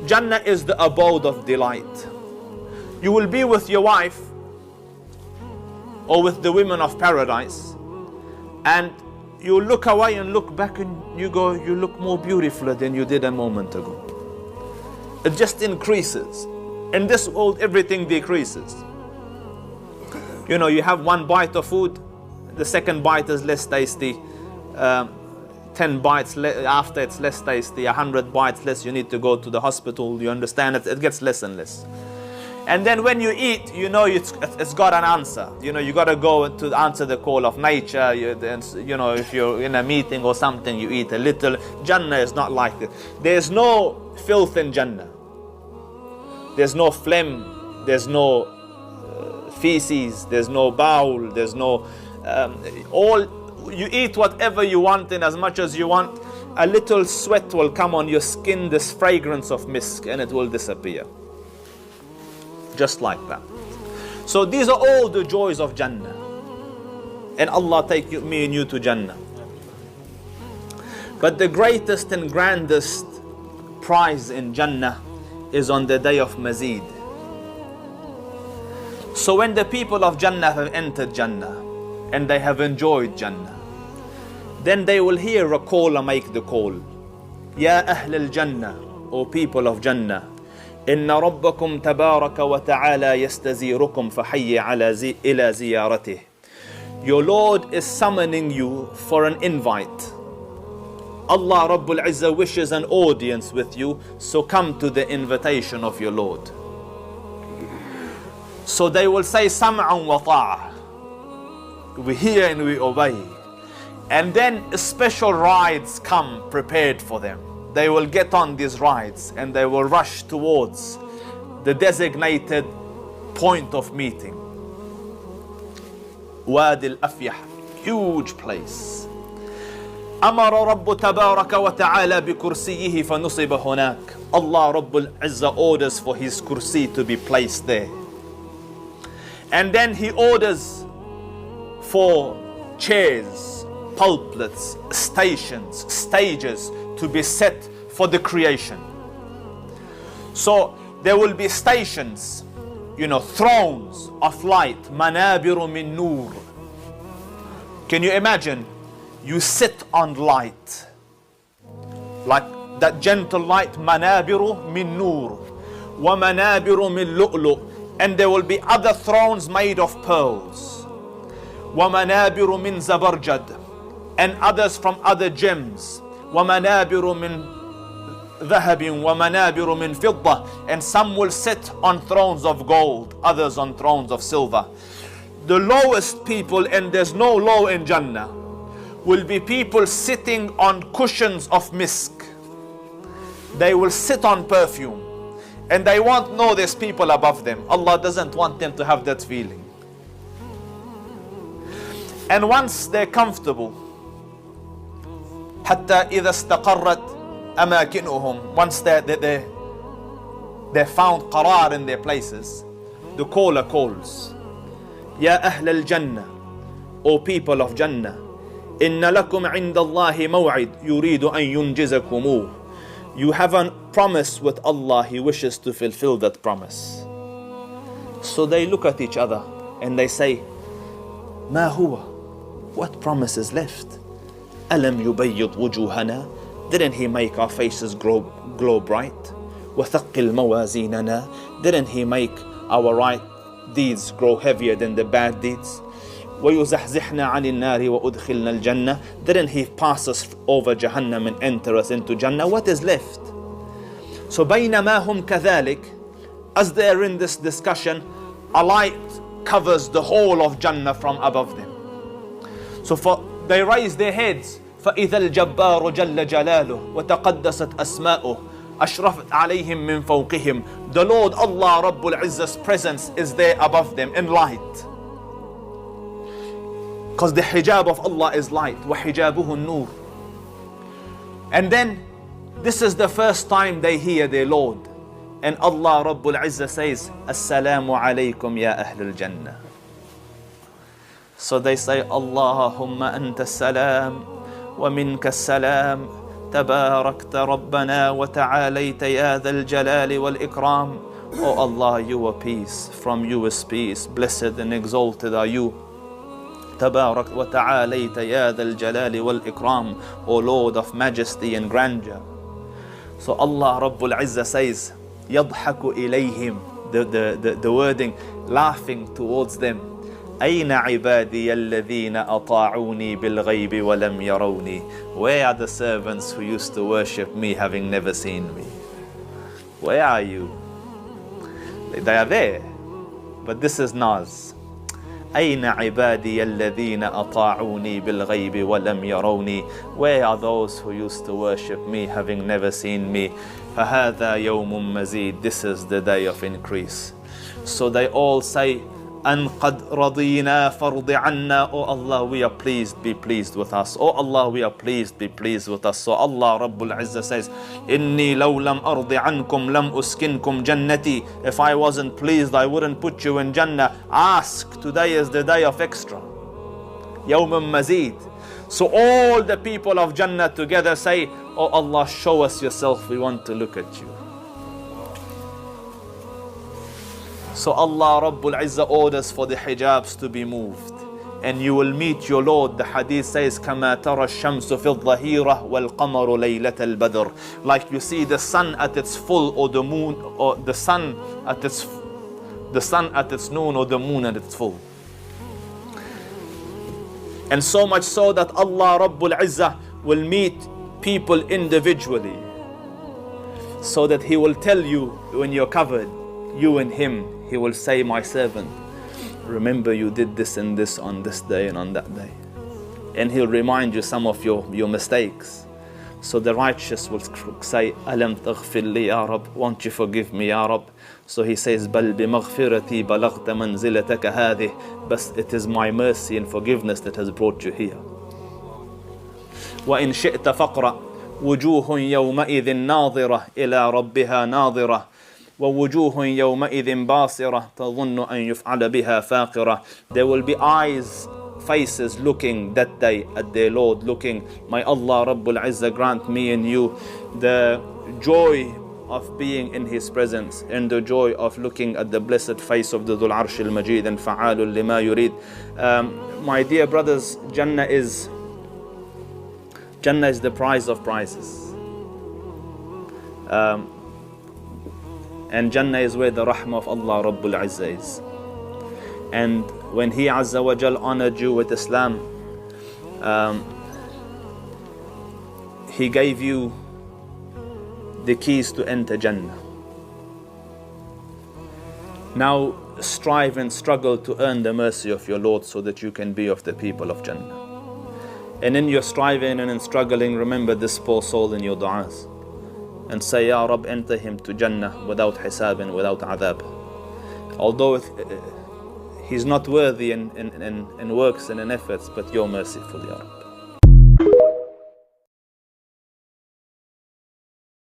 Jannah is the abode of delight. You will be with your wife or with the women of paradise, and you look away and look back and you go, you look more beautiful than you did a moment ago. It just increases. In this world, everything decreases. You know, you have one bite of food, the second bite is less tasty. 10 bites after, it's less tasty. 100 bites less, you need to go to the hospital. You understand it? It gets less and less. And then when you eat, you know it's got an answer. You know, you got to go to answer the call of nature. You know, if you're in a meeting or something, you eat a little. Jannah is not like this. There's no filth in Jannah. There's no phlegm. There's no feces. There's no bowel. There's no you eat whatever you want and as much as you want. A little sweat will come on your skin, this fragrance of misk, and it will disappear. Just like that. So these are all the joys of Jannah. And Allah take me and you to Jannah. But the greatest and grandest prize in Jannah is on the day of Mazid. So when the people of Jannah have entered Jannah and they have enjoyed Jannah, then they will hear a caller make the call. Ya Ahl al-Jannah, O people of Jannah, Inna Rabbakum tabaraka wa ta'ala yastazirukum fahayyi ila ziyaratih. Your Lord is summoning you for an invite. Allah Rabbul Izzah wishes an audience with you, so come to the invitation of your Lord. So they will say sam'an wa ta'ah. We hear and we obey. And then special rides come prepared for them. They will get on these rides and they will rush towards the designated point of meeting. Wadi al-Afyah, huge place. أمر رب تبارك وتعالى بكرسيه فنصب هناك. Allah Rabbul Izzah orders for his kursi to be placed there. And then he orders for chairs, pulpits, stations, stages to be set for the creation. So there will be stations, you know, thrones of light, manabiru min nur. Can you imagine? You sit on light, like that gentle light, manabiru min nur, wa manabiru min lu'lu', and there will be other thrones made of pearls, wa manabiru min zabarjad, and others from other gems, wa manabiru min dhahabin wa manabiru min fidda, and some will sit on thrones of gold, others on thrones of silver. The lowest people, and there's no low in Jannah, will be people sitting on cushions of misk. They will sit on perfume and they won't know there's people above them. Allah doesn't want them to have that feeling. And once they're comfortable, حتى إذا استقرت أماكنهم, once they found qarar in their places, the caller calls, Ya Ahl al-Jannah, O people of Jannah, Inna lakum inda Allahi maw'id yuridu an yunjizakumu. You have a promise with Allah, He wishes to fulfill that promise. So they look at each other and they say, Ma huwa? What promise is left? Alam yubayyid wujuhana? Didn't He make our faces glow bright? وثقل موازيننا? Didn't He make our right deeds grow heavier than the bad deeds? وَيُزَحْزِحْنَا عَنِ النَّارِ وَأُدْخِلْنَا الْجَنَّةِ? Didn't He pass us over Jahannam and enter us into Jannah? What is left? So بَيْنَمَا هُمْ كَذَلِكَ, as they are in this discussion, a light covers the whole of Jannah from above them. So they raise their heads, فَإِذَا الْجَبَّارُ جَلَّ جَلَالُهُ وَتَقَدَّسَتْ أَسْمَاؤُهُ أَشْرَفَتْ عَلَيْهِمْ مِنْ فَوْقِهِمْ. The Lord Allah Rabbul Izzah's presence is there above them in light. Because the hijab of Allah is light. وَحِجَابُهُ النُّورُ. And then, this is the first time they hear their Lord. And Allah Rabbul Izzah says, Assalamu alaykum ya Ahl al-Jannah. So they say, Allahumma anta salam, wa minka salam, تباركت ربنا وتعاليت يا ذا الجلال والإكرام. Oh Allah, you are peace, from you is peace, blessed and exalted are you. تبارك وتعاليت يا ذا الجلال والإكرام, O Lord of majesty and grandeur. So Allah Rabbul Izzah says, يضحك إليهم, the wording, laughing towards them. أين عبادي الذين أطاعوني بالغيب ولم يروني. Where are the servants who used to worship me having never seen me? Where are you? They are there, but this is Naz. أين عبادي الذين أطاعوني بالغيب ولم يروني. Where are those who used to worship me having never seen me? فهذا يوم مزيد. This is the day of increase. So they all say, أن قد رضينا فرض عنا. Oh Allah, we are pleased, be pleased with us. Oh Allah, we are pleased, be pleased with us. So Allah Rabbul Izzah says, إني لو لم أرض عنكم لم أسكنكم جنتي. If I wasn't pleased, I wouldn't put you in Jannah. Ask, today is the day of extra. يوم مزيد. So all the people of Jannah together say, Oh Allah, show us yourself, we want to look at you. So Allah Rabbul Izzah orders for the hijabs to be moved, and you will meet your Lord. The hadith says, كَمَا تَرَى الشَّمْسُ فِي الظَّهِيرَةِ وَالْقَمَرُ لَيْلَةَ الْبَدْرِ. Like you see the sun at its full, or the moon, or the sun at its noon, or the moon at its full. And so much so that Allah Rabbul Izzah will meet people individually, so that He will tell you when you're covered, you and Him, He will say, my servant, remember you did this and this on this day and on that day. And He'll remind you some of your mistakes. So the righteous will say, Alam taghfir li ya Rab, won't you forgive me ya Rab? So He says, Bal bimaghfirati balaghta manzilataka hadih. But it is my mercy and forgiveness that has brought you here. وإن شئت فقرأ وجوه يومئذ ناظرة إلى ربها ناظرة ووجوه يومئذ باصرة تظن أن يفعل بها فاقرة. There will be eyes, faces looking that day at their Lord, looking. May Allah Rabbul Izzah grant me and you the joy of being in His presence and the joy of looking at the blessed face of the Dhul Arsh al-Majid and Fa'alul lima yurid. My dear brothers, Jannah is the prize of prizes. And Jannah is where the rahmah of Allah Rabbul Izzah is. And when He Azza wa Jal honored you with Islam, He gave you the keys to enter Jannah. Now strive and struggle to earn the mercy of your Lord so that you can be of the people of Jannah. And in your striving and in struggling, remember this poor soul in your du'as. And say, Ya Rab, enter him to Jannah without hisab and without adhab. Although he's not worthy in works and in efforts, but you're merciful, Ya Rab.